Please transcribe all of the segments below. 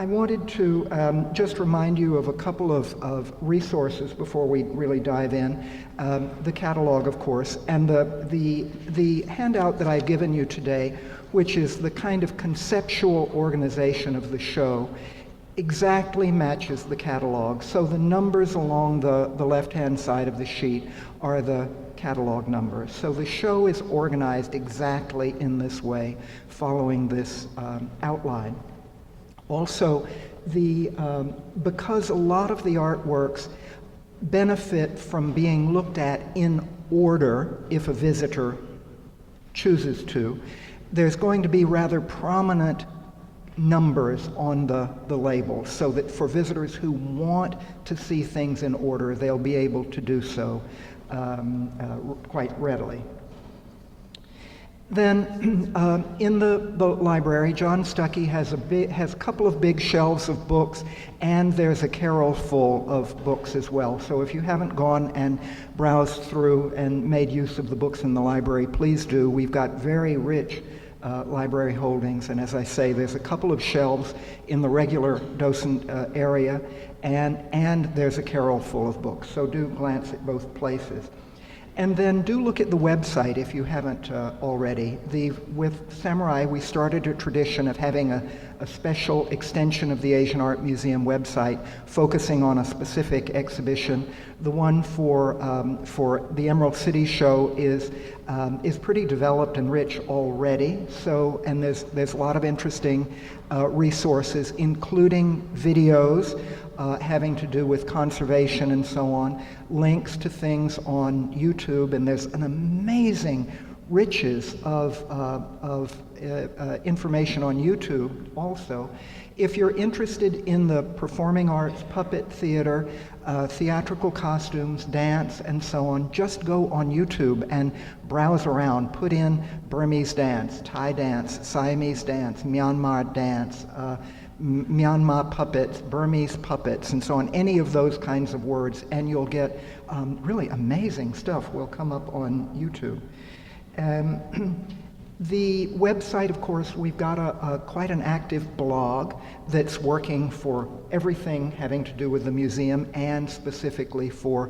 I wanted to just remind you of a couple of resources before we really dive in. The catalog, of course, and the handout that I've given you today, which is the kind of conceptual organization of the show, exactly matches the catalog. So the numbers along the left-hand side of the sheet are the catalog numbers. So the show is organized exactly in this way, following this outline. Also, because a lot of the artworks benefit from being looked at in order if a visitor chooses to, there's going to be rather prominent numbers on the label, so that for visitors who want to see things in order, they'll be able to do so quite readily. Then in the library, John Stuckey has a couple of big shelves of books, and there's a carrel full of books as well. So if you haven't gone and browsed through and made use of the books in the library, please do. We've got very rich library holdings, and as I say, there's a couple of shelves in the regular docent area, and there's a carrel full of books. So do glance at both places. And then do look at the website if you haven't already. With Samurai, we started a tradition of having a special extension of the Asian Art Museum website focusing on a specific exhibition. The one for the Emerald City show is pretty developed and rich already. So, and there's a lot of interesting resources, including videos having to do with conservation and so on, links to things on YouTube, and there's an amazing riches of information on YouTube also. If you're interested in the performing arts, puppet theater, theatrical costumes, dance, and so on, just go on YouTube and browse around. Put in Burmese dance, Thai dance, Siamese dance, Myanmar dance, Myanmar puppets, Burmese puppets, and so on, any of those kinds of words, and you'll get really amazing stuff will come up on YouTube. The website, of course, we've got quite an active blog that's working for everything having to do with the museum and specifically for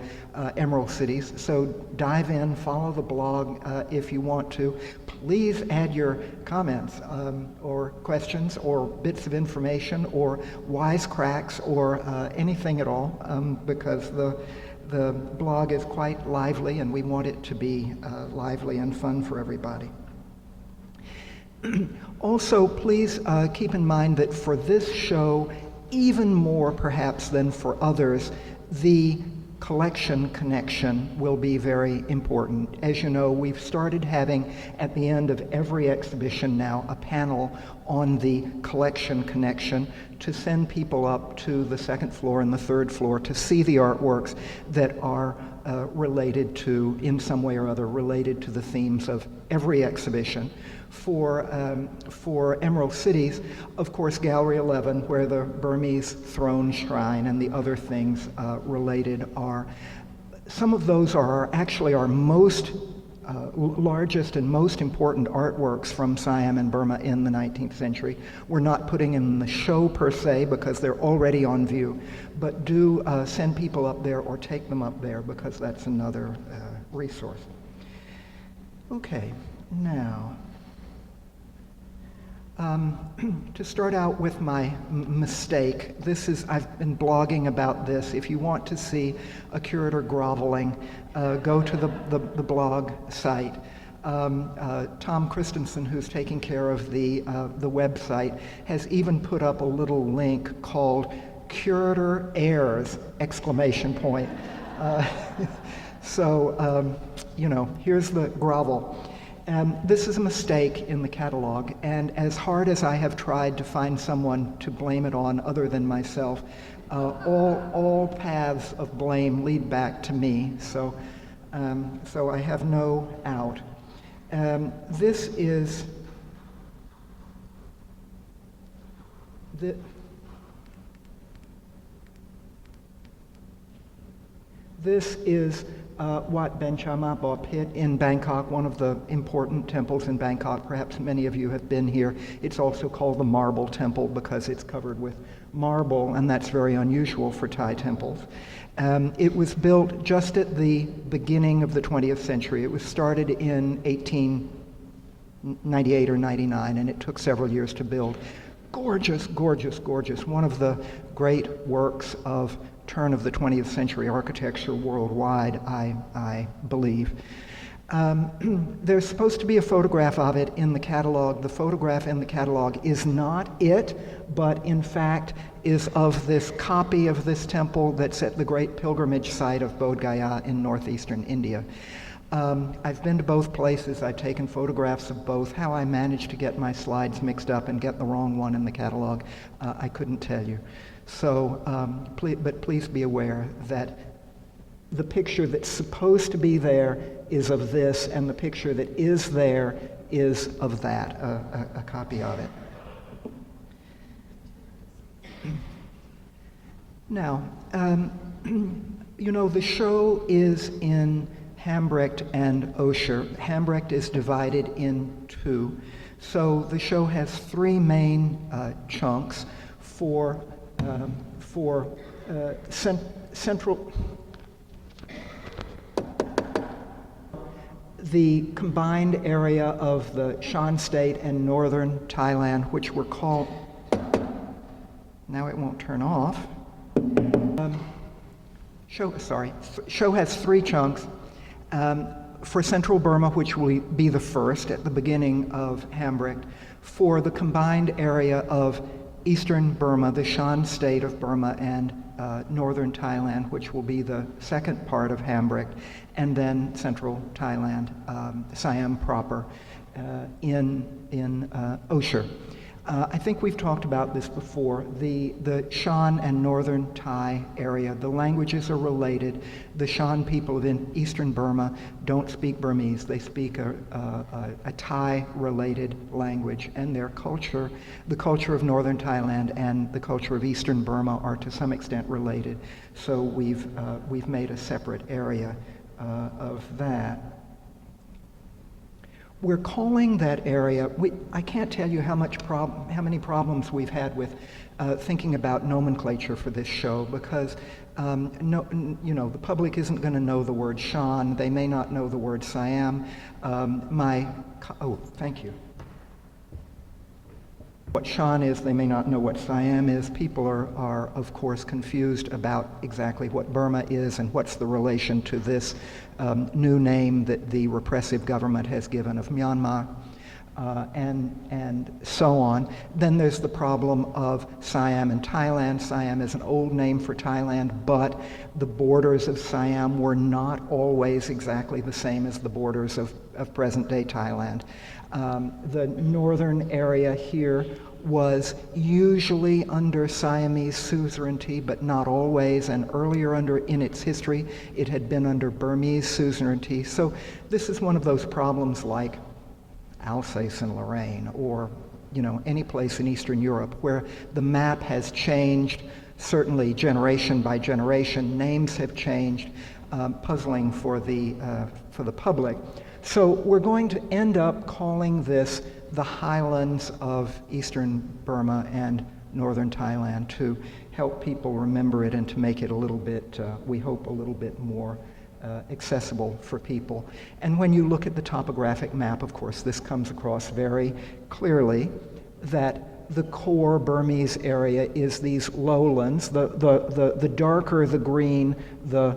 Emerald Cities. So dive in, follow the blog if you want to. Please add your comments or questions or bits of information or wisecracks or anything at all, because the blog is quite lively and we want it to be lively and fun for everybody. Also, please keep in mind that for this show, even more perhaps than for others, the collection connection will be very important. As you know, we've started having at the end of every exhibition now a panel on the collection connection to send people up to the second floor and the third floor to see the artworks that are related to, in some way or other, related to the themes of every exhibition. For Emerald Cities, of course, Gallery 11, where the Burmese throne shrine and the other things related are, some of those are actually our most largest and most important artworks from Siam and Burma in the 19th century. We're not putting in the show per se because they're already on view, but do send people up there or take them up there because that's another resource. Okay, now, to start out with my mistake, I've been blogging about this. If you want to see a curator groveling, go to the blog site. Tom Christensen, who's taking care of the website, has even put up a little link called Curator Airs! So, here's the grovel. This is a mistake in the catalog, and as hard as I have tried to find someone to blame it on other than myself, all paths of blame lead back to me, so I have no out. This is Wat Benchama Ba Pit in Bangkok, one of the important temples in Bangkok. Perhaps many of you have been here. It's also called the Marble Temple because it's covered with marble, and that's very unusual for Thai temples. It was built just at the beginning of the 20th century. It was started in 1898 or 99, and it took several years to build. Gorgeous, gorgeous, gorgeous. One of the great works of turn of the 20th century architecture worldwide, I believe. There's supposed to be a photograph of it in the catalog. The photograph in the catalog is not it, but in fact is of this copy of this temple that's at the great pilgrimage site of Bodh Gaya in northeastern India. I've been to both places. I've taken photographs of both. How I managed to get my slides mixed up and get the wrong one in the catalog, I couldn't tell you. So, but please be aware that the picture that's supposed to be there is of this, and the picture that is there is of that, a copy of it. Now, you know, the show is in Hambrecht and Osher. Hambrecht is divided in two. So the show has three main chunks for central. The combined area of the Shan State and northern Thailand, which were called, now it won't turn off. Show has three chunks. For central Burma, which will be the first at the beginning of Hambrecht, for the combined area of eastern Burma, the Shan State of Burma, and northern Thailand, which will be the second part of Hambrecht, and then central Thailand, Siam proper, in Osher. I think we've talked about this before. The Shan and northern Thai area, the languages are related. The Shan people of eastern Burma don't speak Burmese. They speak a Thai-related language, and their culture, the culture of northern Thailand and the culture of eastern Burma are to some extent related. So we've made a separate area of that. We're calling that area, I can't tell you how many problems we've had with thinking about nomenclature for this show, because the public isn't going to know the word Shan. They may not know the word Siam. Thank you. What Shan is, they may not know what Siam is. People are of course confused about exactly what Burma is and what's the relation to this new name that the repressive government has given of Myanmar, and so on. Then there's the problem of Siam and Thailand. Siam is an old name for Thailand, but the borders of Siam were not always exactly the same as the borders of present-day Thailand. The northern area here was usually under Siamese suzerainty, but not always, and earlier in its history, it had been under Burmese suzerainty. So this is one of those problems like Alsace and Lorraine, or any place in Eastern Europe where the map has changed, certainly generation by generation, names have changed, puzzling for the public. So we're going to end up calling this the highlands of eastern Burma and northern Thailand to help people remember it and to make it a little bit, we hope, a little bit more accessible for people. And when you look at the topographic map, of course, this comes across very clearly that the core Burmese area is these lowlands. The darker the green, the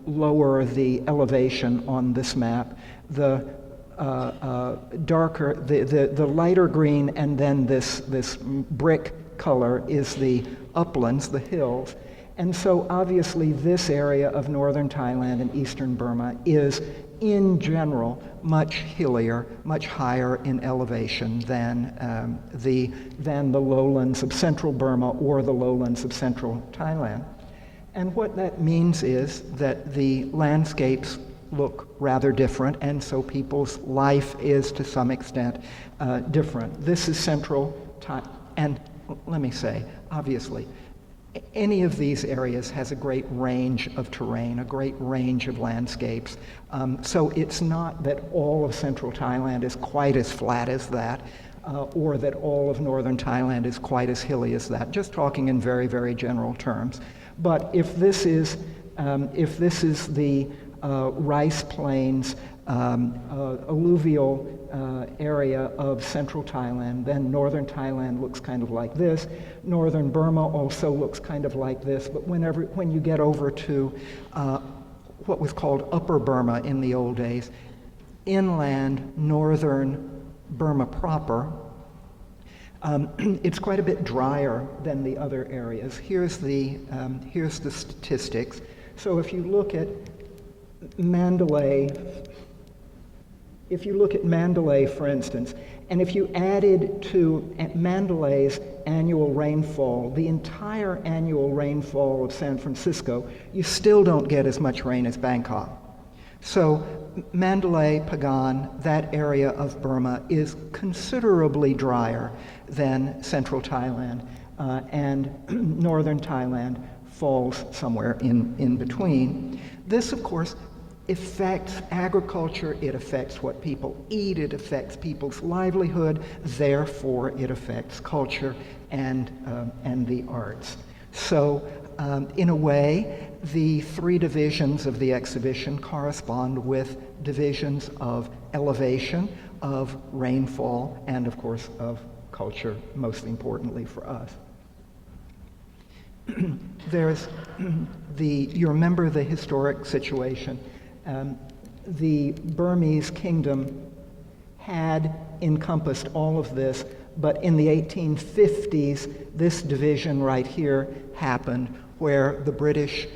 lower the elevation on this map. The lighter green, and then this brick color is the uplands, the hills. And so obviously this area of northern Thailand and eastern Burma is in general much hillier, much higher in elevation than the lowlands of central Burma or the lowlands of central Thailand. And what that means is that the landscapes look rather different, and so people's life is to some extent different. This is central Thailand, and let me say, obviously, any of these areas has a great range of terrain, a great range of landscapes. So it's not that all of central Thailand is quite as flat as that, or that all of northern Thailand is quite as hilly as that, just talking in very, very general terms. But if this is the rice plains alluvial area of central Thailand, then northern Thailand looks kind of like this. Northern Burma also looks kind of like this, but when you get over to what was called Upper Burma in the old days, inland northern Burma proper, it's quite a bit drier than the other areas. Here's the statistics. So if you look at Mandalay, for instance, and if you added to Mandalay's annual rainfall, the entire annual rainfall of San Francisco, you still don't get as much rain as Bangkok. So Mandalay, Pagan, that area of Burma is considerably drier than central Thailand, and northern Thailand falls somewhere in between. This, of course, affects agriculture, it affects what people eat, it affects people's livelihood, therefore it affects culture and the arts. So in a way, the three divisions of the exhibition correspond with divisions of elevation, of rainfall, and of course of culture, most importantly for us. There's you remember the historic situation. The Burmese kingdom had encompassed all of this, but in the 1850s, this division right here happened, where the British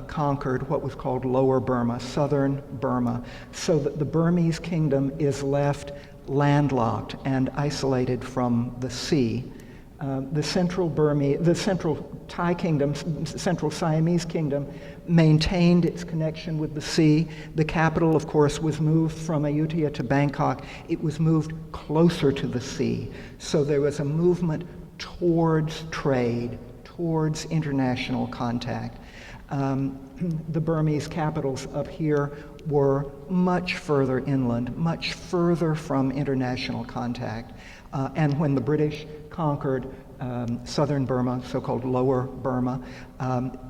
conquered what was called Lower Burma, southern Burma, so that the Burmese kingdom is left landlocked and isolated from the sea. The central Thai kingdom, central Siamese kingdom, maintained its connection with the sea. The capital, of course, was moved from Ayutthaya to Bangkok. It was moved closer to the sea. So there was a movement towards trade, towards international contact. The Burmese capitals up here were much further inland, much further from international contact. And when the British conquered southern Burma, so-called Lower Burma,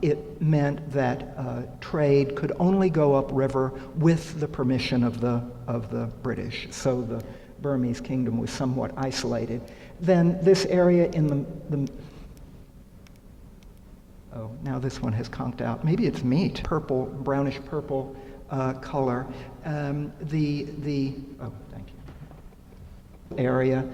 it meant that trade could only go upriver with the permission of the British. So the Burmese kingdom was somewhat isolated. Then this area in the oh, now this one has conked out. Maybe it's meat. Purple, brownish purple color. Oh, thank you. Area.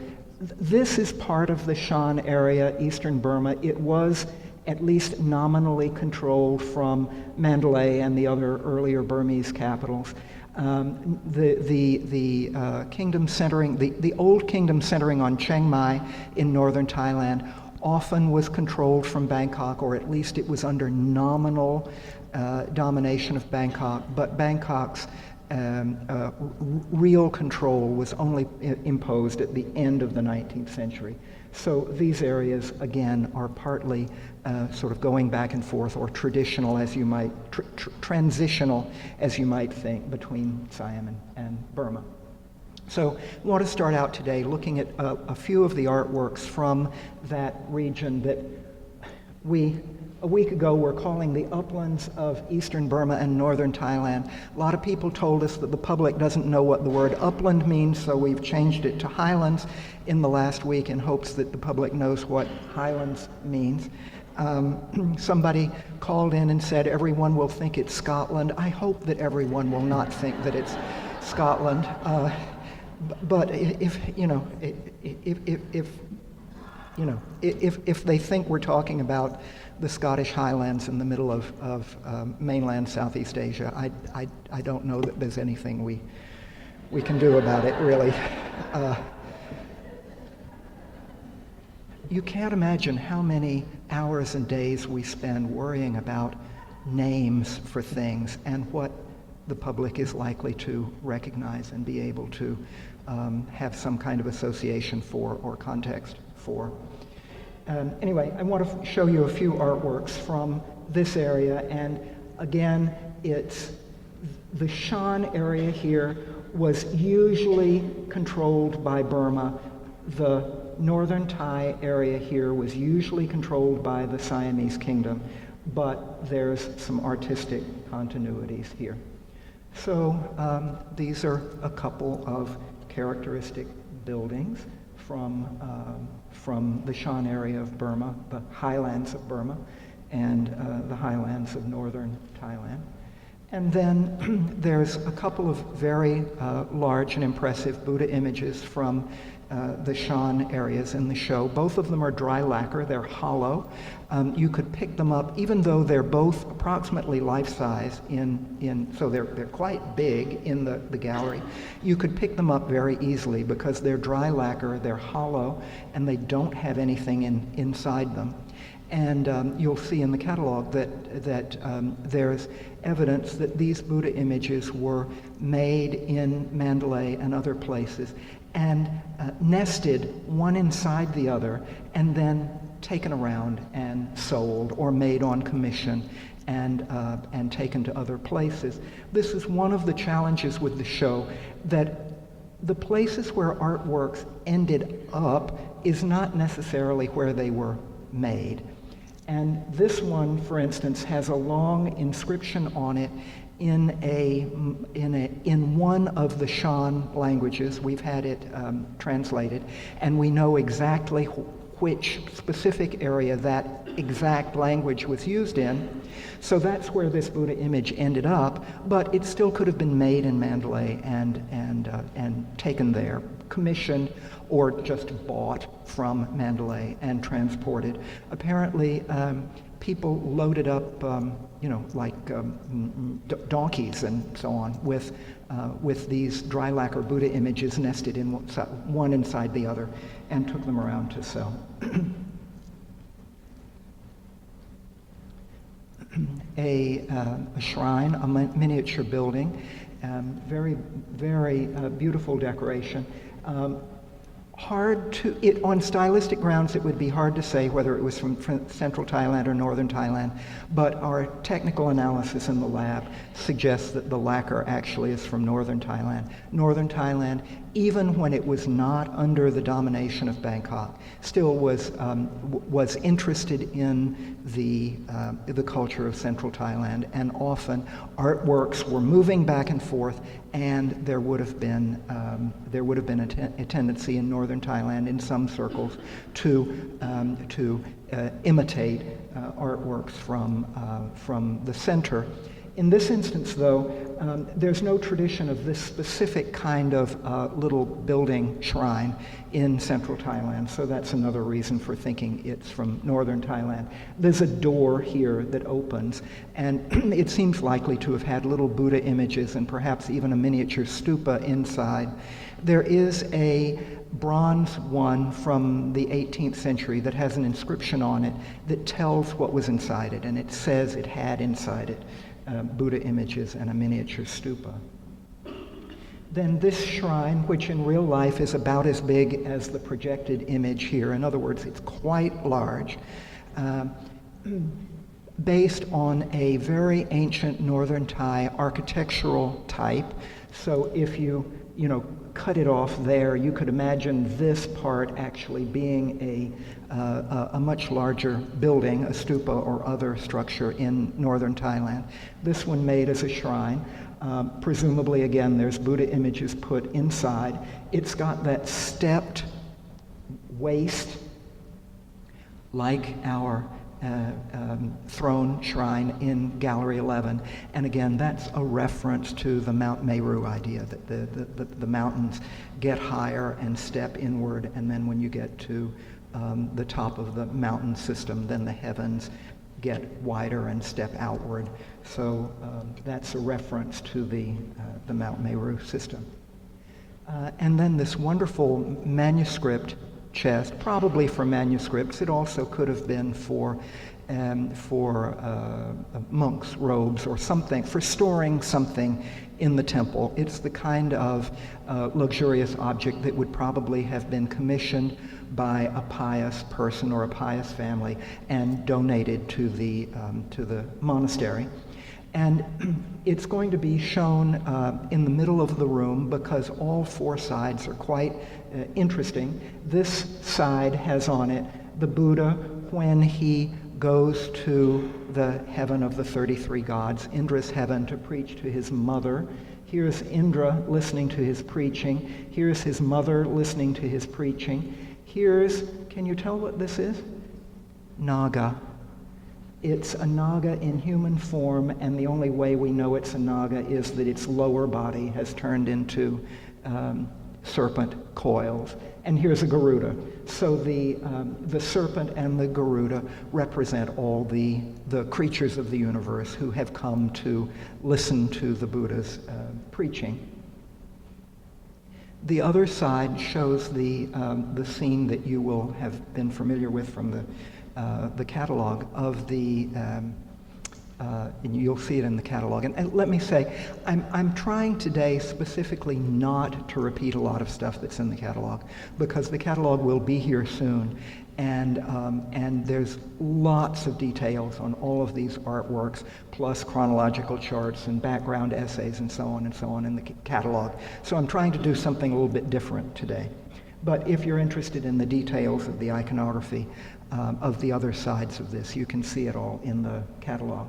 This is part of the Shan area, eastern Burma. It was at least nominally controlled from Mandalay and the other earlier Burmese capitals. The kingdom centering, the old kingdom centering on Chiang Mai in northern Thailand often was controlled from Bangkok, or at least it was under nominal domination of Bangkok, but Bangkok's real control was only imposed at the end of the 19th century. So these areas, again, are partly sort of going back and forth, or traditional, as you might, transitional, as you might think, between Siam and Burma. So I want to start out today looking at a few of the artworks from that region that a week ago were calling the Uplands of eastern Burma and northern Thailand. A lot of people told us that the public doesn't know what the word upland means, so we've changed it to highlands in the last week in hopes that the public knows what highlands means. Somebody called in and said everyone will think it's Scotland. I hope that everyone will not think that it's Scotland. But if they think we're talking about the Scottish Highlands in the middle of mainland Southeast Asia, I don't know that there's anything we can do about it, really. You can't imagine how many hours and days we spend worrying about names for things and what the public is likely to recognize and be able to have some kind of association for or context for. Anyway, I want to show you a few artworks from this area, and again, it's the Shan area here was usually controlled by Burma. The northern Thai area here was usually controlled by the Siamese kingdom, but there's some artistic continuities here. So these are a couple of characteristic buildings from the Shan area of Burma, the highlands of Burma, and the highlands of northern Thailand. And then there's a couple of very large and impressive Buddha images from the Shan areas in the show. Both of them are dry lacquer, they're hollow. You could pick them up, even though they're both approximately life-size so they're quite big in the gallery. You could pick them up very easily because they're dry lacquer, they're hollow, and they don't have anything inside them. And you'll see in the catalog that there's evidence that these Buddha images were made in Mandalay and other places and nested one inside the other and then taken around and sold or made on commission and taken to other places. This is one of the challenges with the show, that the places where artworks ended up is not necessarily where they were made. And this one, for instance, has a long inscription on it in one of the Shan languages. We've had it translated, and we know exactly which specific area that exact language was used in. So that's where this Buddha image ended up, but it still could have been made in Mandalay and taken there, commissioned, or just bought from Mandalay and transported. Apparently, people loaded up, donkeys and so on with these dry lacquer Buddha images nested in one inside the other, and took them around to sell. A shrine, a miniature building, very, very beautiful decoration. On stylistic grounds, it would be hard to say whether it was from central Thailand or northern Thailand, but our technical analysis in the lab suggests that the lacquer actually is from northern Thailand. Northern Thailand, even when it was not under the domination of Bangkok, still was interested in the culture of central Thailand, and often artworks were moving back and forth, and there would have been a tendency in northern Thailand, in some circles, to imitate artworks from the center. In this instance, though, there's no tradition of this specific kind of little building shrine in central Thailand, so that's another reason for thinking it's from northern Thailand. There's a door here that opens, and it seems likely to have had little Buddha images and perhaps even a miniature stupa inside. There is a bronze one from the 18th century that has an inscription on it that tells what was inside it, and it says it had inside it Buddha images and a miniature stupa. Then this shrine, which in real life is about as big as the projected image here, in other words, it's quite large, based on a very ancient northern Thai architectural type. So if you cut it off there, you could imagine this part actually being a much larger building, a stupa or other structure in northern Thailand. This one made as a shrine. Presumably, again, there's Buddha images put inside. It's got that stepped waist, like our throne shrine in Gallery 11. And again, that's a reference to the Mount Meru idea, that the mountains get higher and step inward, and then when you get to the top of the mountain system, then the heavens get wider and step outward. So that's a reference to the Mount Meru system. And then this wonderful manuscript chest, probably for manuscripts. It also could have been for for monks' robes or something, for storing something in the temple. It's the kind of luxurious object that would probably have been commissioned by a pious person or a pious family and donated to the monastery. And it's going to be shown in the middle of the room because all four sides are quite interesting. This side has on it the Buddha when he goes to the heaven of the 33 gods, Indra's heaven, to preach to his mother. Here's Indra listening to his preaching. Here's his mother listening to his preaching. Here's, can you tell what this is? Naga. It's a naga in human form, and the only way we know it's a naga is that its lower body has turned into serpent coils. And here's a Garuda. So the serpent and the Garuda represent all the creatures of the universe who have come to listen to the Buddha's preaching. The other side shows the scene that you will have been familiar with from the catalog of the, and you'll see it in the catalog. And let me say, I'm trying today specifically not to repeat a lot of stuff that's in the catalog, because the catalog will be here soon, and there's lots of details on all of these artworks, plus chronological charts and background essays and so on in the catalog. So I'm trying to do something a little bit different today. But if you're interested in the details of the iconography of the other sides of this, you can see it all in the catalog.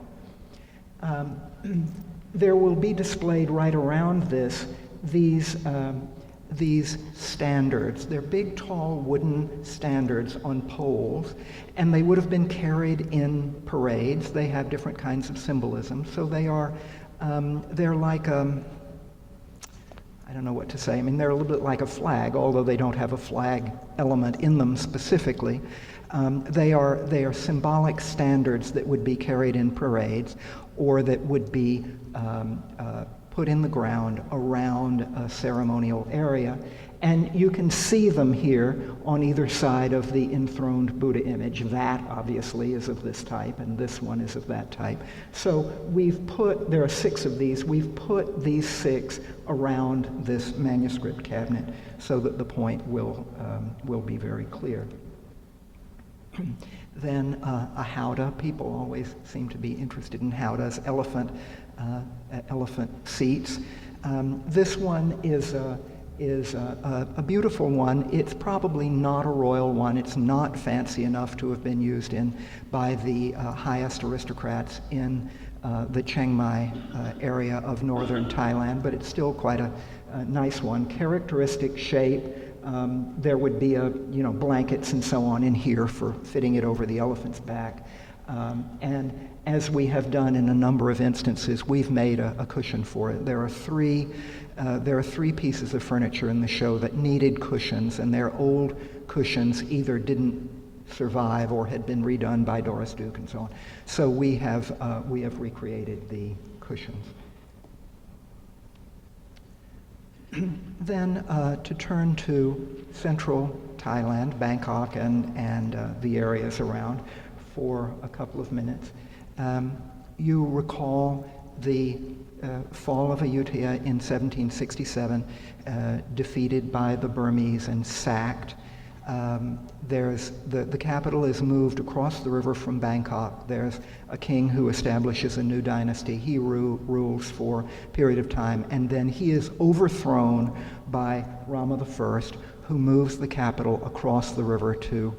There will be displayed right around this these standards. They're big, tall wooden standards on poles, and they would have been carried in parades. They have different kinds of symbolism, so they are they're like I don't know what to say. I mean, they're a little bit like a flag, although they don't have a flag element in them specifically. They are symbolic standards that would be carried in parades, or that would be put in the ground around a ceremonial area. And you can see them here on either side of the enthroned Buddha image. That obviously is of this type, and this one is of that type. So we've put, there are 6 of these, we've put these 6 around this manuscript cabinet so that the point will be very clear. Then a howdah. People always seem to be interested in howdahs, elephant seats. This one is a beautiful one. It's probably not a royal one. It's not fancy enough to have been used by the highest aristocrats in the Chiang Mai area of northern Thailand, but it's still quite a nice one. Characteristic shape. There would be blankets and so on in here for fitting it over the elephant's back. And as we have done in a number of instances, we've made a cushion for it. There are three pieces of furniture in the show that needed cushions, and their old cushions either didn't survive or had been redone by Doris Duke and so on. So we have recreated the cushions. Then to turn to central Thailand, Bangkok, and the areas around for a couple of minutes. You recall the fall of Ayutthaya in 1767, defeated by the Burmese and sacked. There's the capital is moved across the river from Bangkok. There's a king who establishes a new dynasty. He rules for a period of time, and then he is overthrown by Rama I, who moves the capital across the river to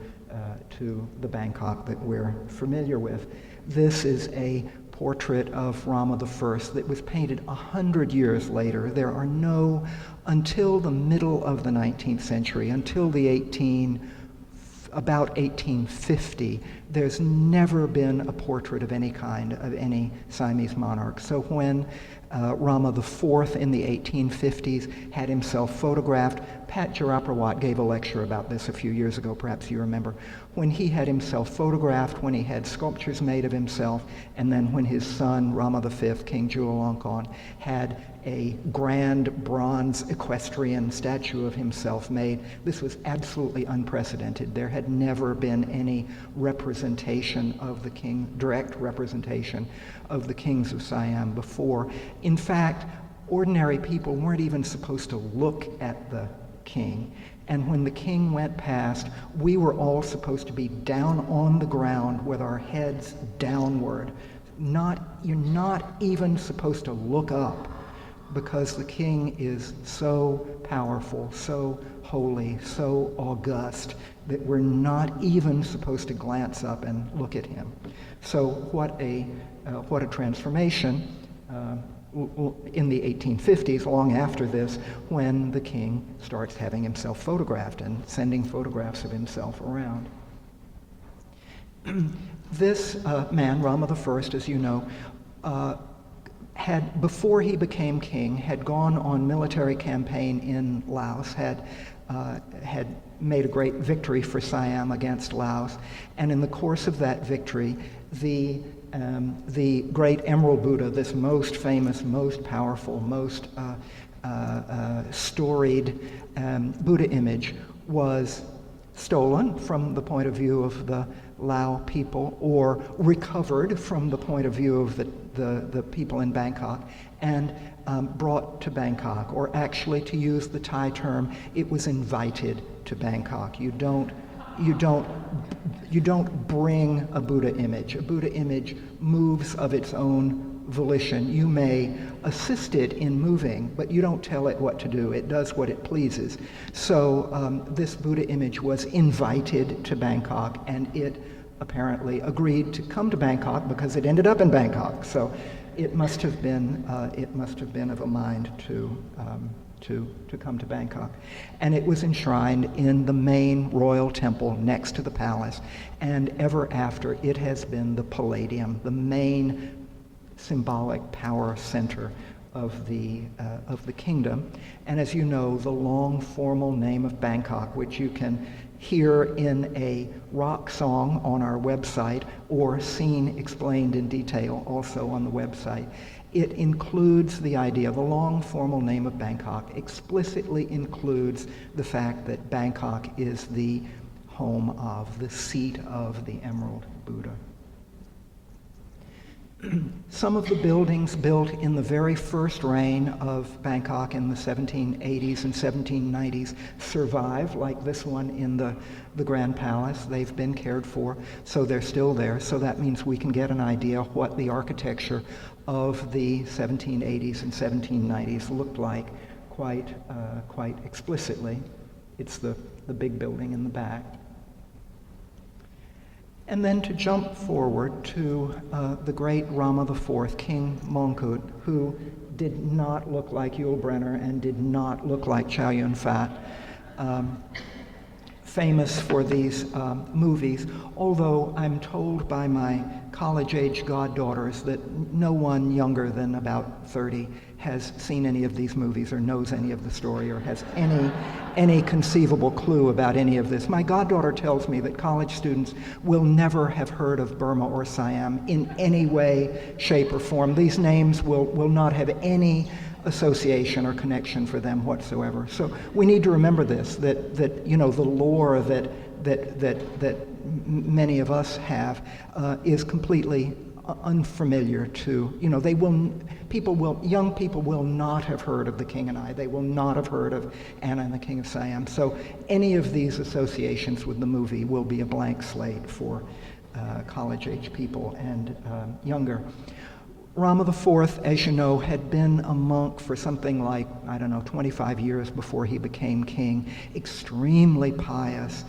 the Bangkok that we're familiar with. This is a portrait of Rama I that was painted 100 years later. There are no, until the middle of the 19th century, until about 1850, there's never been a portrait of any kind of any Siamese monarch. So when Rama IV in the 1850s had himself photographed, Pat Jaraprawat gave a lecture about this a few years ago, perhaps you remember, when he had himself photographed, when he had sculptures made of himself, and then when his son, Rama V, King Chulalongkorn, had a grand bronze equestrian statue of himself made. This was absolutely unprecedented. There had never been any representation representation of the king, direct representation of the kings of Siam before. In fact, ordinary people weren't even supposed to look at the king. And when the king went past, we were all supposed to be down on the ground with our heads downward. You're not even supposed to look up, because the king is so powerful, so holy, so august, that we're not even supposed to glance up and look at him. So what a transformation in the 1850s, long after this, when the king starts having himself photographed and sending photographs of himself around. This man, Rama I, as you know, had, before he became king, had gone on military campaign in Laos, had made a great victory for Siam against Laos, and in the course of that victory, the great Emerald Buddha, this most famous, most powerful, most storied Buddha image, was stolen from the point of view of the Lao people, or recovered from the point of view of the people in Bangkok, and brought to Bangkok, or actually, to use the Thai term, it was invited to Bangkok. You don't bring a Buddha image. A Buddha image moves of its own volition. You may assist it in moving, but you don't tell it what to do. It does what it pleases. So this Buddha image was invited to Bangkok, and it apparently agreed to come to Bangkok because it ended up in Bangkok. So it must have been of a mind to come to Bangkok. And it was enshrined in the main royal temple next to the palace, and ever after it has been the Palladium, the main symbolic power center of the kingdom. And as you know, the long formal name of Bangkok, which you can hear in a rock song on our website, or seen explained in detail also on the website, it includes the idea, the long formal name of Bangkok explicitly includes the fact that Bangkok is the home of, the seat of the Emerald Buddha. Some of the buildings built in the very first reign of Bangkok in the 1780s and 1790s survive, like this one in the Grand Palace. They've been cared for, so they're still there. So that means we can get an idea of what the architecture of the 1780s and 1790s looked like quite explicitly. It's the big building in the back. And then to jump forward to the great Rama IV, King Mongkut, who did not look like Yul Brynner and did not look like Chow Yun-fat, famous for these movies, although I'm told by my college-age goddaughters that no one younger than about 30 has seen any of these movies or knows any of the story or has any conceivable clue about any of this. My goddaughter tells me that college students will never have heard of Burma or Siam in any way, shape, or form. These names will not have any association or connection for them whatsoever. So we need to remember this, that you know, the lore that many of us have is completely unfamiliar to, you know, young people will not have heard of the King and I. They will not have heard of Anna and the King of Siam. So any of these associations with the movie will be a blank slate for college-age people and younger. Rama IV, as you know, had been a monk for something like, 25 years before he became king. Extremely pious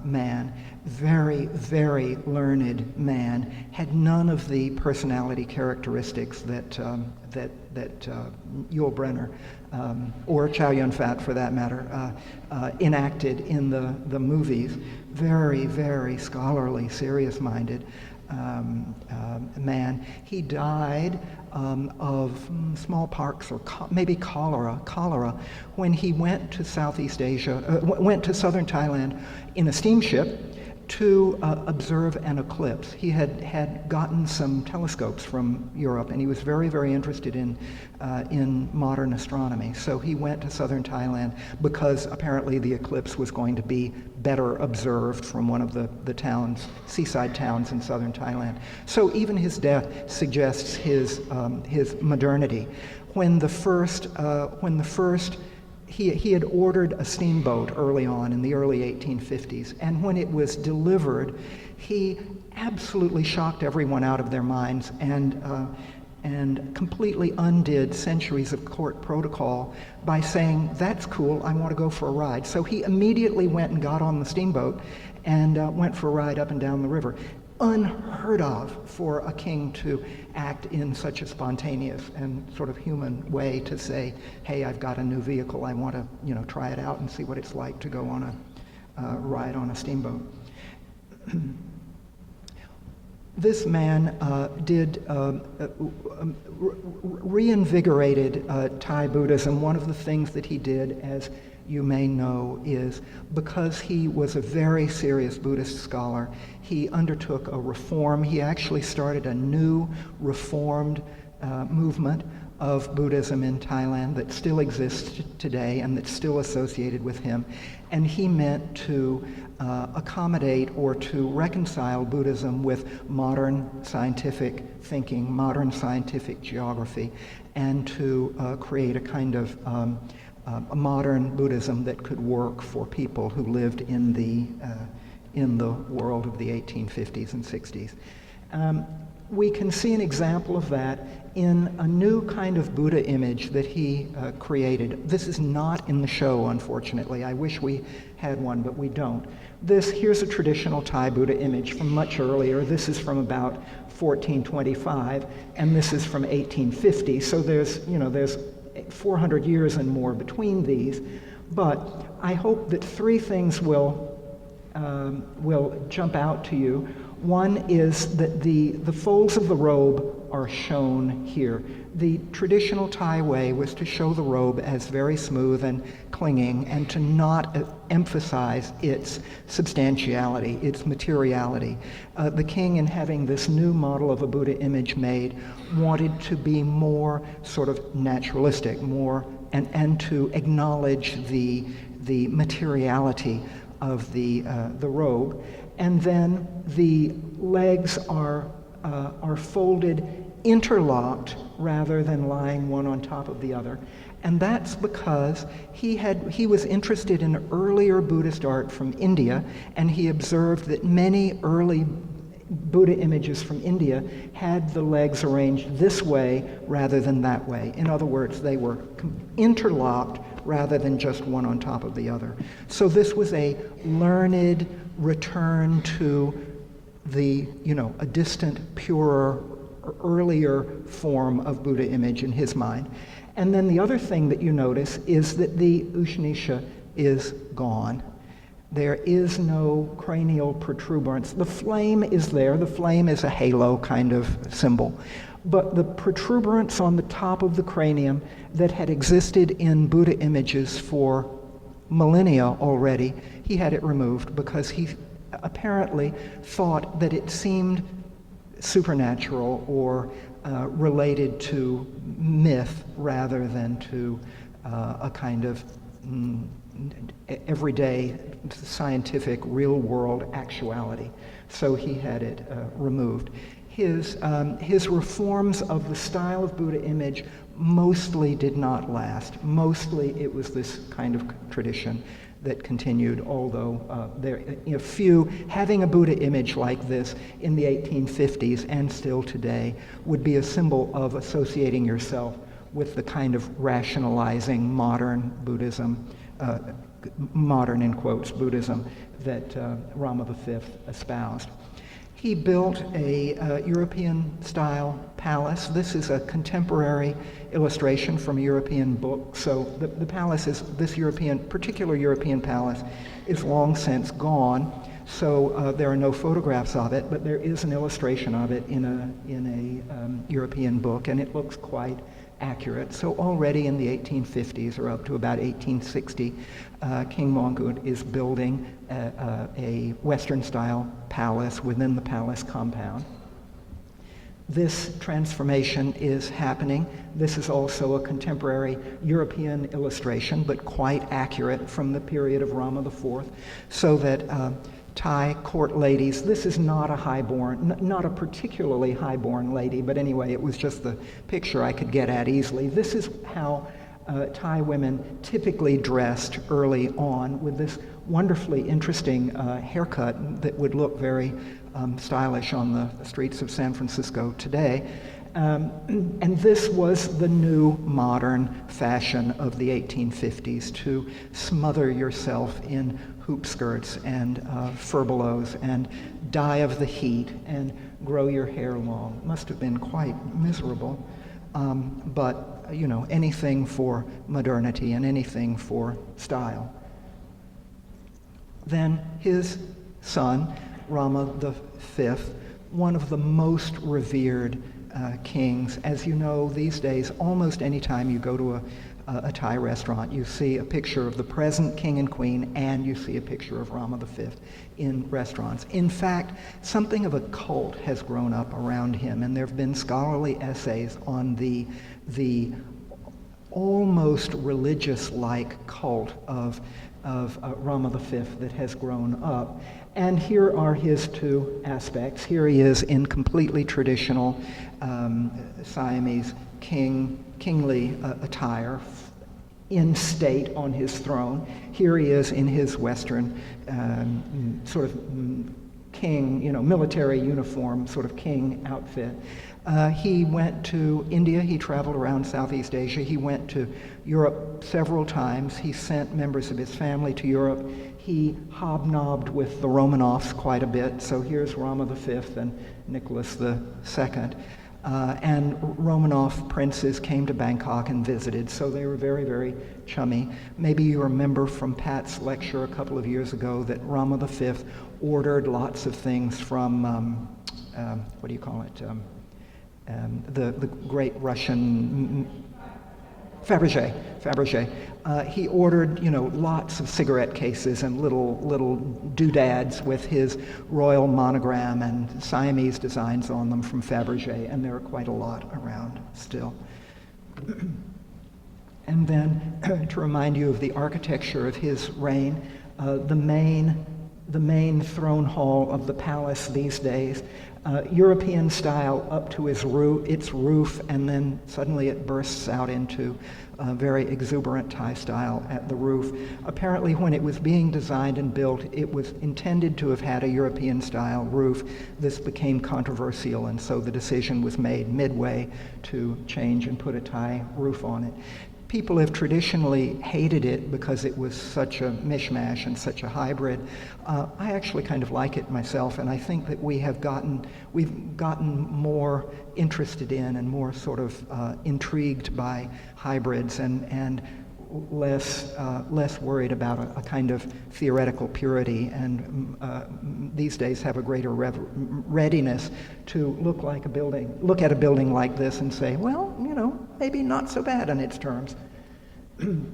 man, very, very learned man, had none of the personality characteristics that Yul Brynner, or Chow Yun-fat for that matter, enacted in the movies. Very, very scholarly, serious-minded man. He died of smallpox or maybe cholera when he went to Southeast Asia, went to southern Thailand in a steamship to observe an eclipse. He had gotten some telescopes from Europe, and he was very, very interested in modern astronomy. So he went to southern Thailand because apparently the eclipse was going to be better observed from one of the towns, seaside towns in southern Thailand. So even his death suggests his modernity. When the first he had ordered a steamboat early on in the early 1850s, and when it was delivered, he absolutely shocked everyone out of their minds and completely undid centuries of court protocol by saying, "That's cool, I want to go for a ride." So he immediately went and got on the steamboat and went for a ride up and down the river. Unheard of for a king to act in such a spontaneous and sort of human way, to say, "Hey, I've got a new vehicle, I want to, try it out and see what it's like to go on a ride on a steamboat." This man reinvigorated Thai Buddhism. One of the things that he did, as you may know, is because he was a very serious Buddhist scholar, he undertook a reform. He actually started a new reformed movement of Buddhism in Thailand that still exists today and that's still associated with him. And he meant to accommodate or to reconcile Buddhism with modern scientific thinking, modern scientific geography, and to create a kind of a modern Buddhism that could work for people who lived in the world of the 1850s and 60s. We can see an example of that in a new kind of Buddha image that he created. This is not in the show, unfortunately. I wish we had one, but we don't. Here's a traditional Thai Buddha image from much earlier. This is from about 1425, and this is from 1850. So there's 400 years and more between these. But I hope that three things will jump out to you. One is that the folds of the robe are shown here. The traditional Thai way was to show the robe as very smooth and clinging, and to not emphasize its substantiality, its materiality. The king, in having this new model of a Buddha image made, wanted to be more sort of naturalistic, more and to acknowledge the materiality of the robe. And then the legs are folded, interlocked, rather than lying one on top of the other. And that's because he was interested in earlier Buddhist art from India, and he observed that many early Buddha images from India had the legs arranged this way rather than that way. In other words, they were interlocked rather than just one on top of the other. So this was a learned return to a distant, purer, earlier form of Buddha image in his mind. And then the other thing that you notice is that the Ushnisha is gone. There is no cranial protuberance. The flame is there. The flame is a halo kind of symbol. But the protuberance on the top of the cranium that had existed in Buddha images for millennia already, he had it removed because he apparently thought that it seemed supernatural or related to myth rather than to a kind of everyday scientific real-world actuality. So he had it removed. His reforms of the style of Buddha image mostly did not last. Mostly it was this kind of tradition that continued, although having a Buddha image like this in the 1850s and still today would be a symbol of associating yourself with the kind of rationalizing modern Buddhism, modern in quotes Buddhism, that Rama V espoused. He built a European-style palace. This is a contemporary illustration from a European book. So the palace is, this particular European palace is long since gone. So there are no photographs of it, but there is an illustration of it in a European book, and it looks quite accurate. So already in the 1850s or up to about 1860, King Mongkut is building a Western-style palace within the palace compound. This transformation is happening. This is also a contemporary European illustration, but quite accurate from the period of Rama IV, so that Thai court ladies, this is not a highborn, not a particularly highborn lady, but anyway, it was just the picture I could get at easily. This is how Thai women typically dressed early on, with this wonderfully interesting haircut that would look very stylish on the streets of San Francisco today. And this was the new modern fashion of the 1850s, to smother yourself in hoop skirts and furbelows and die of the heat and grow your hair long. Must have been quite miserable, but you know, anything for modernity and anything for style. Then his son, Rama V, one of the most revered kings. As you know, these days, almost any time you go to a Thai restaurant, you see a picture of the present king and queen, and you see a picture of Rama V in restaurants. In fact, something of a cult has grown up around him, and there have been scholarly essays on the almost religious-like cult of Rama V that has grown up. And here are his two aspects. Here he is in completely traditional Siamese kingly attire, in state on his throne. Here he is in his Western sort of king, you know, military uniform, sort of king outfit. He went to India, he traveled around Southeast Asia, he went to Europe several times, he sent members of his family to Europe, he hobnobbed with the Romanovs quite a bit, so here's Rama V and Nicholas II. And Romanov princes came to Bangkok and visited, so they were very, very chummy. Maybe you remember from Pat's lecture a couple of years ago that Rama V ordered lots of things from, what do you call it, the great Russian Fabergé. He ordered, you know, lots of cigarette cases and little doodads with his royal monogram and Siamese designs on them from Fabergé, and there are quite a lot around still. And then, to remind you of the architecture of his reign, the main throne hall of the palace these days, European style up to its roof, and then suddenly it bursts out into very exuberant Thai style at the roof. Apparently, when it was being designed and built, it was intended to have had a European style roof. This became controversial, and so the decision was made midway to change and put a Thai roof on it. People have traditionally hated it because it was such a mishmash and such a hybrid. I actually kind of like it myself, and I think that we've gotten more interested in and more sort of intrigued by hybrids and less worried about a kind of theoretical purity, and these days have a greater readiness to look at a building like this and say, well, you know, maybe not so bad on its terms.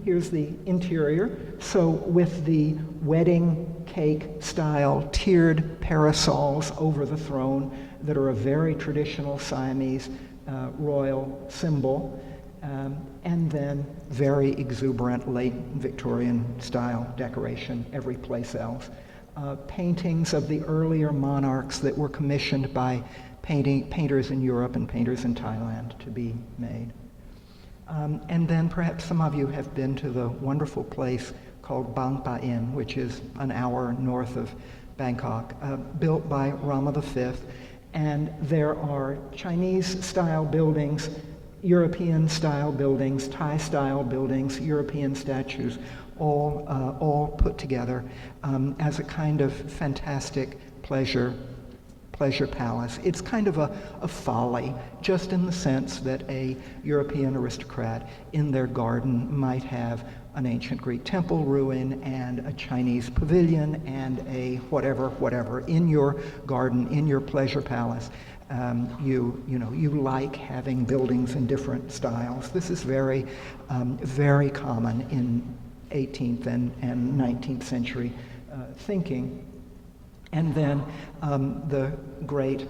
Here's the interior. So with the wedding cake style tiered parasols over the throne that are a very traditional Siamese royal symbol, and then very exuberant late Victorian style decoration every place else. Paintings of the earlier monarchs that were commissioned by painters in Europe and painters in Thailand to be made. And then perhaps some of you have been to the wonderful place called Bang Pa In, which is an hour north of Bangkok, built by Rama V. And there are Chinese-style buildings, European-style buildings, Thai-style buildings, European statues, all put together as a kind of fantastic pleasure palace. It's kind of a folly, just in the sense that a European aristocrat in their garden might have an ancient Greek temple ruin and a Chinese pavilion and a whatever in your garden, in your pleasure palace. you like having buildings in different styles. This is very, very common in 18th and 19th century thinking. And then the great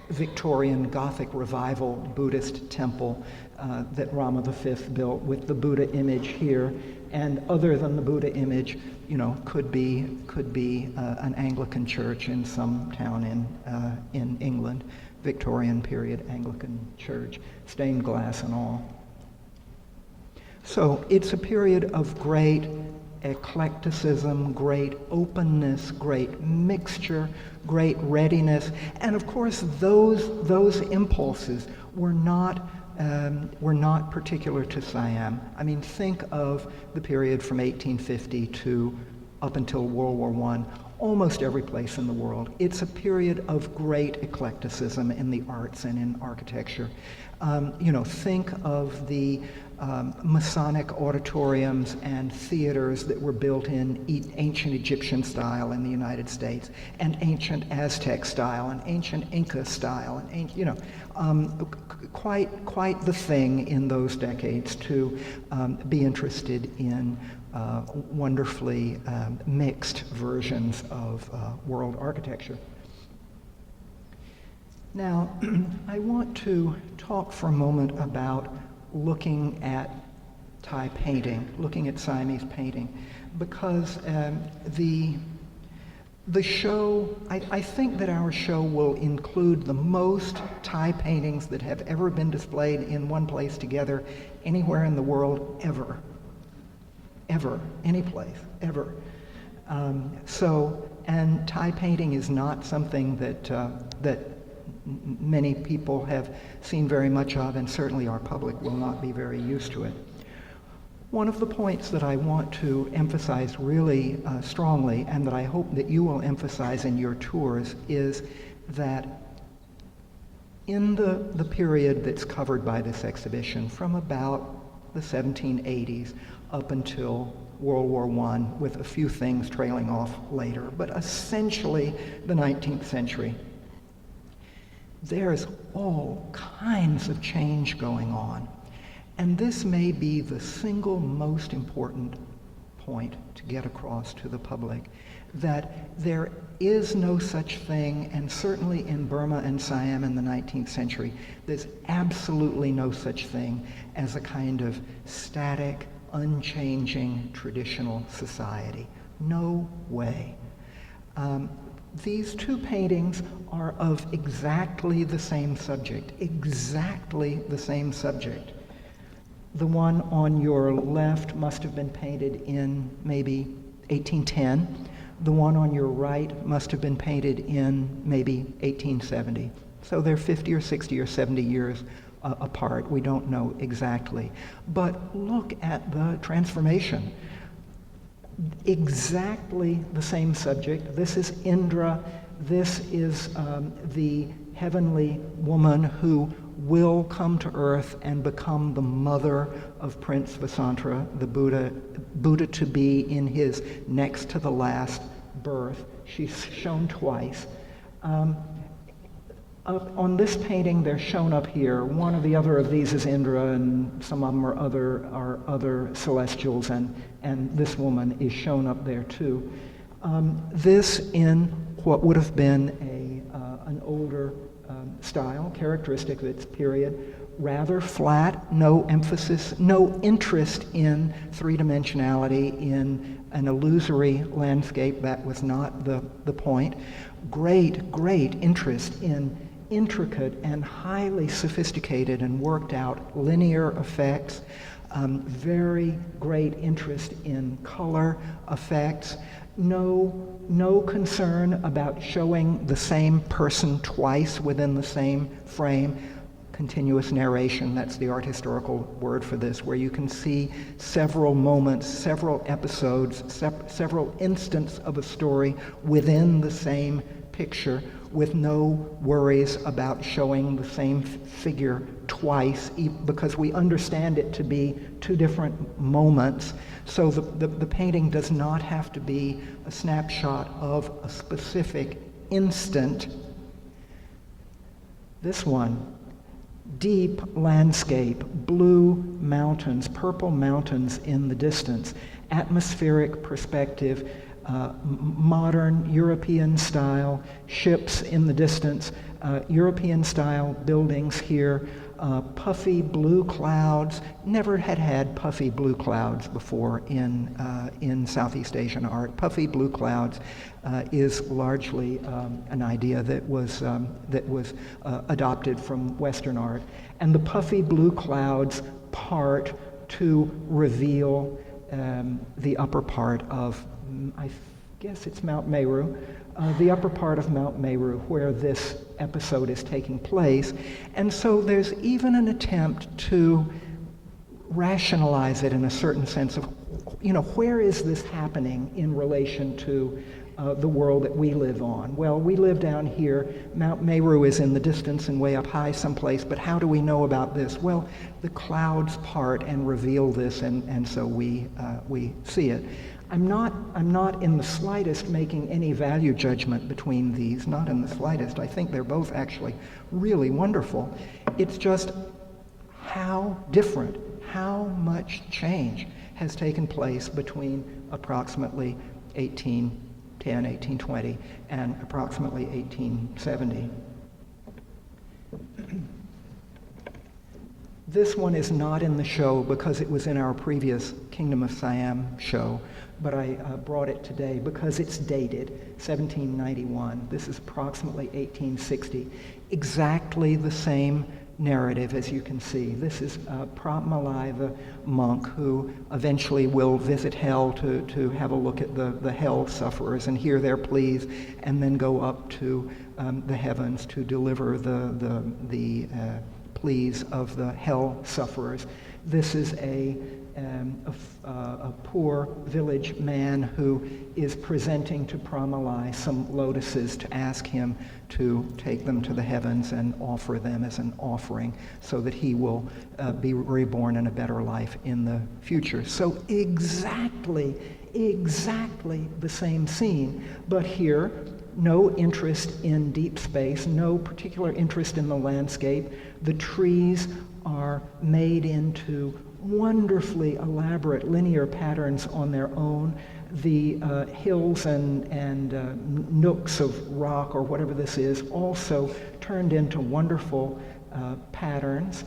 Victorian Gothic Revival Buddhist temple that Rama V built with the Buddha image here, and other than the Buddha image, could be an Anglican church in some town in England, Victorian period Anglican church, stained glass and all. So it's a period of great eclecticism, great openness, great mixture, great readiness, and of course those impulses were not particular to Siam. I mean, think of the period from 1850 to up until World War I, almost every place in the world. It's a period of great eclecticism in the arts and in architecture. Think of the Masonic auditoriums and theaters that were built in ancient Egyptian style in the United States, and ancient Aztec style, and ancient Inca style, and quite the thing in those decades to be interested in wonderfully mixed versions of world architecture. Now, I want to talk for a moment about looking at Thai painting, looking at Siamese painting, because the show, I think that our show will include the most Thai paintings that have ever been displayed in one place together anywhere in the world ever, any place, ever. And Thai painting is not something that many people have seen very much of, and certainly our public will not be very used to it. One of the points that I want to emphasize really strongly, and that I hope that you will emphasize in your tours, is that in the period that's covered by this exhibition, from about the 1780s up until World War I, with a few things trailing off later, but essentially the 19th century, there's all kinds of change going on. And this may be the single most important point to get across to the public, that there is no such thing, and certainly in Burma and Siam in the 19th century, there's absolutely no such thing as a kind of static, unchanging, traditional society. No way. These two paintings are of exactly the same subject, exactly the same subject. The one on your left must have been painted in maybe 1810. The one on your right must have been painted in maybe 1870. So they're 50 or 60 or 70 years apart. We don't know exactly. But look at the transformation. Exactly the same subject. This is Indra. This is the heavenly woman who will come to earth and become the mother of Prince Vasantra, the Buddha to be in his next to the last birth. She's shown twice. On this painting, they're shown up here. One or the other of these is Indra, and some of them are other celestials, and this woman is shown up there too. This in what would have been an older style, characteristic of its period, rather flat, no emphasis, no interest in three-dimensionality, in an illusory landscape. That was not the point. Great interest in intricate and highly sophisticated and worked out linear effects, very great interest in color effects, no concern about showing the same person twice within the same frame. Continuous narration, that's the art historical word for this, where you can see several moments, several episodes, several instances of a story within the same picture, with no worries about showing the same figure twice, because we understand it to be two different moments. So the painting does not have to be a snapshot of a specific instant This one, deep landscape, blue mountains, purple mountains in the distance, atmospheric perspective, modern European style ships in the distance, European style buildings here, puffy blue clouds. Never had puffy blue clouds before in Southeast Asian art. Puffy blue clouds is largely an idea that was adopted from Western art. And the puffy blue clouds part to reveal the upper part of, I guess it's Mount Meru, the upper part of Mount Meru where this episode is taking place. And so there's even an attempt to rationalize it in a certain sense of, where is this happening in relation to the world that we live on? Well, we live down here. Mount Meru is in the distance and way up high someplace, but how do we know about this? Well, the clouds part and reveal this, and so we see it. I'm not in the slightest making any value judgment between these, not in the slightest. I think they're both actually really wonderful. It's just how different, how much change has taken place between approximately 1810, 1820, and approximately 1870. This one is not in the show because it was in our previous Kingdom of Siam show, but I brought it today because it's dated 1791. This is approximately 1860. Exactly the same narrative as you can see. This is Pratmalai, the monk, who eventually will visit hell to have a look at the hell sufferers and hear their pleas, and then go up to the heavens to deliver the pleas of the hell sufferers. This is a poor village man who is presenting to Pratmalai some lotuses to ask him to take them to the heavens and offer them as an offering so that he will be reborn in a better life in the future. So exactly the same scene, but here, no interest in deep space, no particular interest in the landscape. The trees are made into wonderfully elaborate linear patterns on their own. The hills and nooks of rock, or whatever this is, also turned into wonderful patterns.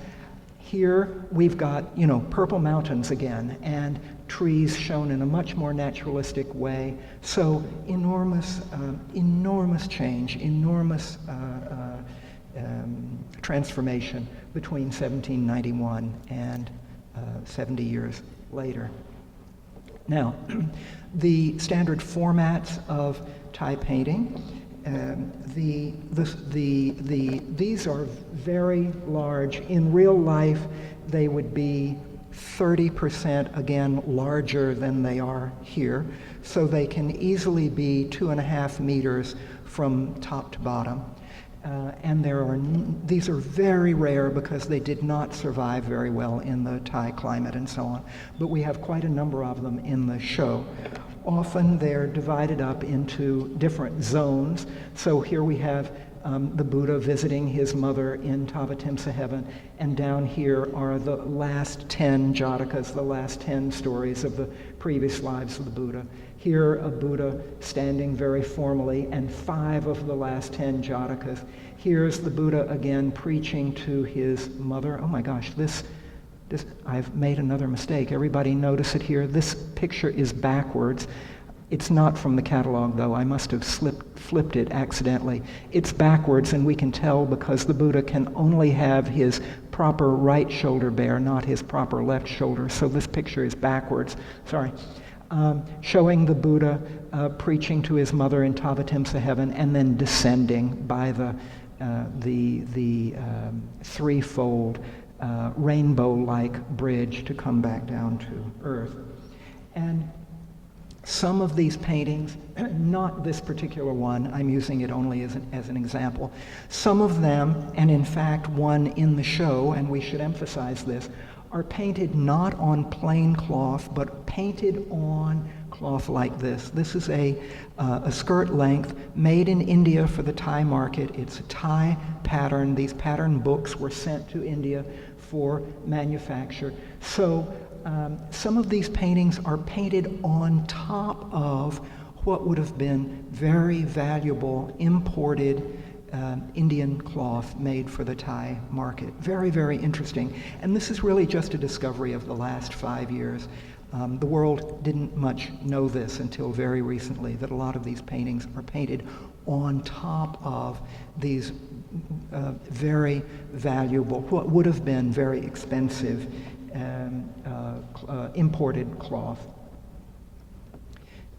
Here we've got, purple mountains again, and trees shown in a much more naturalistic way. So enormous change, enormous transformation between 1791 and 70 years later. Now, the standard formats of Thai painting, these are very large. In real life, they would be 30%, again, larger than they are here. So they can easily be 2.5 meters from top to bottom. And these are very rare because they did not survive very well in the Thai climate and so on. But we have quite a number of them in the show. Often they're divided up into different zones. So here we have the Buddha visiting his mother in Tavatimsa heaven, and down here are the last 10 jatakas, the last 10 stories of the previous lives of the Buddha. Here a Buddha standing very formally, and 5 of the last 10 jatakas. Here's the Buddha again preaching to his mother. Oh my gosh, this I've made another mistake. Everybody notice it here? This picture is backwards. It's not from the catalog, though. I must have flipped it accidentally. It's backwards, and we can tell because the Buddha can only have his proper right shoulder bare, not his proper left shoulder. So this picture is backwards. Sorry. Showing the Buddha preaching to his mother in Tavatimsa heaven, and then descending by the threefold rainbow-like bridge to come back down to earth. And some of these paintings, not this particular one, I'm using it only as an example, some of them, and in fact one in the show, and we should emphasize this, are painted not on plain cloth, but painted on cloth like this. This is a skirt length made in India for the Thai market. It's a Thai pattern. These pattern books were sent to India for manufacture. So some of these paintings are painted on top of what would have been very valuable imported Indian cloth made for the Thai market. Very, very interesting. And this is really just a discovery of the last 5 years. The world didn't much know this until very recently, that a lot of these paintings are painted on top of these very valuable, what would have been very expensive imported cloth.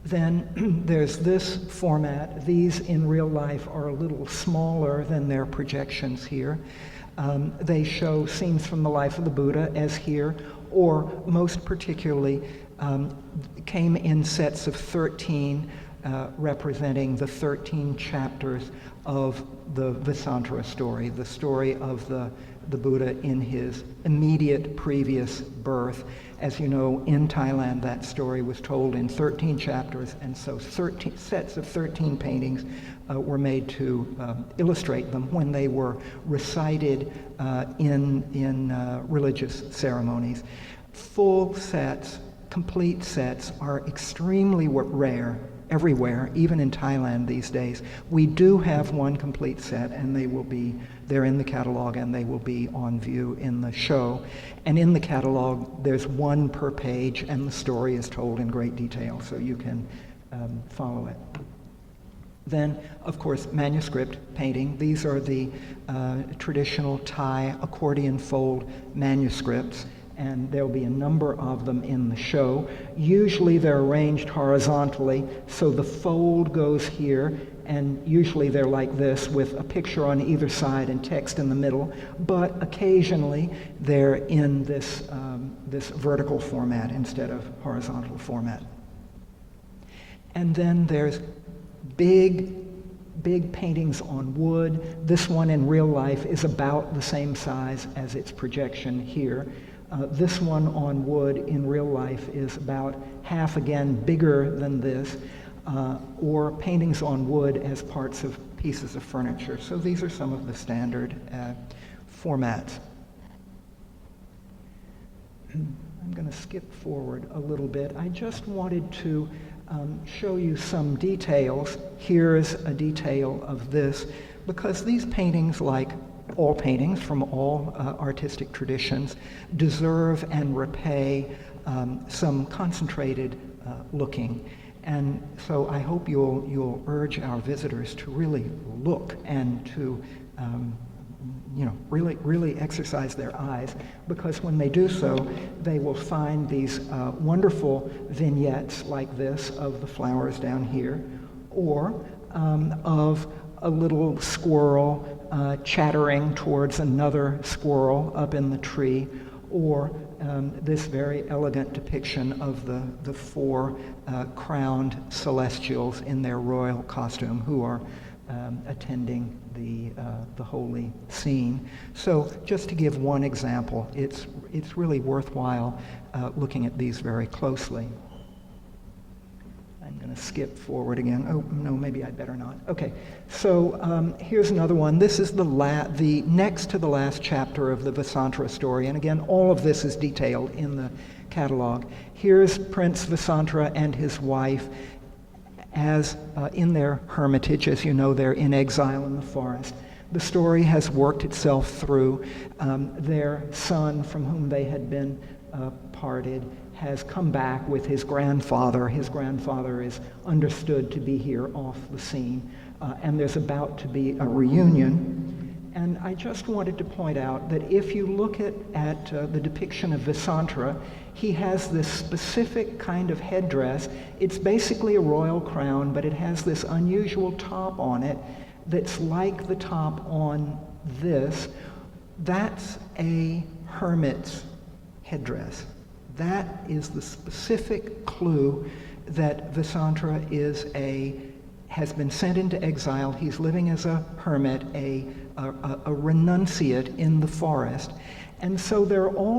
Then there's this format. These in real life are a little smaller than their projections here. They show scenes from the life of the Buddha, as here, or most particularly came in sets of 13, representing the 13 chapters of the Vessantara story, the story of the Buddha in his immediate previous birth. As you know, in Thailand, that story was told in 13 chapters, and so 13 sets of 13 paintings were made to illustrate them when they were recited in religious ceremonies. Full sets, complete sets, are extremely rare everywhere, even in Thailand these days. We do have one complete set, and they're in the catalog, and they will be on view in the show. And in the catalog, there's one per page, and the story is told in great detail, so you can follow it. Then, of course, manuscript painting. These are the traditional Thai accordion fold manuscripts, and there'll be a number of them in the show. Usually they're arranged horizontally, so the fold goes here, and usually they're like this with a picture on either side and text in the middle, but occasionally they're in this vertical format instead of horizontal format. And then there's big paintings on wood. This one in real life is about the same size as its projection here. This one on wood in real life is about half again bigger than this, or paintings on wood as parts of pieces of furniture. So these are some of the standard formats. I'm going to skip forward a little bit. I just wanted to show you some details. Here's a detail of this, because these paintings, like all paintings from all artistic traditions, deserve and repay some concentrated looking. And so I hope you'll urge our visitors to really look and to really exercise their eyes, because when they do so, they will find these wonderful vignettes like this of the flowers down here, or of a little squirrel chattering towards another squirrel up in the tree, or this very elegant depiction of the four crowned celestials in their royal costume who are attending the holy scene. So just to give one example, it's really worthwhile looking at these very closely. I'm going to skip forward again. Oh, no, maybe I'd better not. Okay, so here's another one. This is the next to the last chapter of the Vessantara story. And again, all of this is detailed in the catalog. Here's Prince Vessantara and his wife as in their hermitage. As you know, they're in exile in the forest. The story has worked itself through. Their son, from whom they had been parted, has come back with his grandfather. His grandfather is understood to be here off the scene, and there's about to be a reunion. And I just wanted to point out that if you look at the depiction of Vessantara, he has this specific kind of headdress. It's basically a royal crown, but it has this unusual top on it that's like the top on this. That's a hermit's headdress. That is the specific clue that Vessantara has been sent into exile. He's living as a hermit, a renunciate in the forest. And so there are all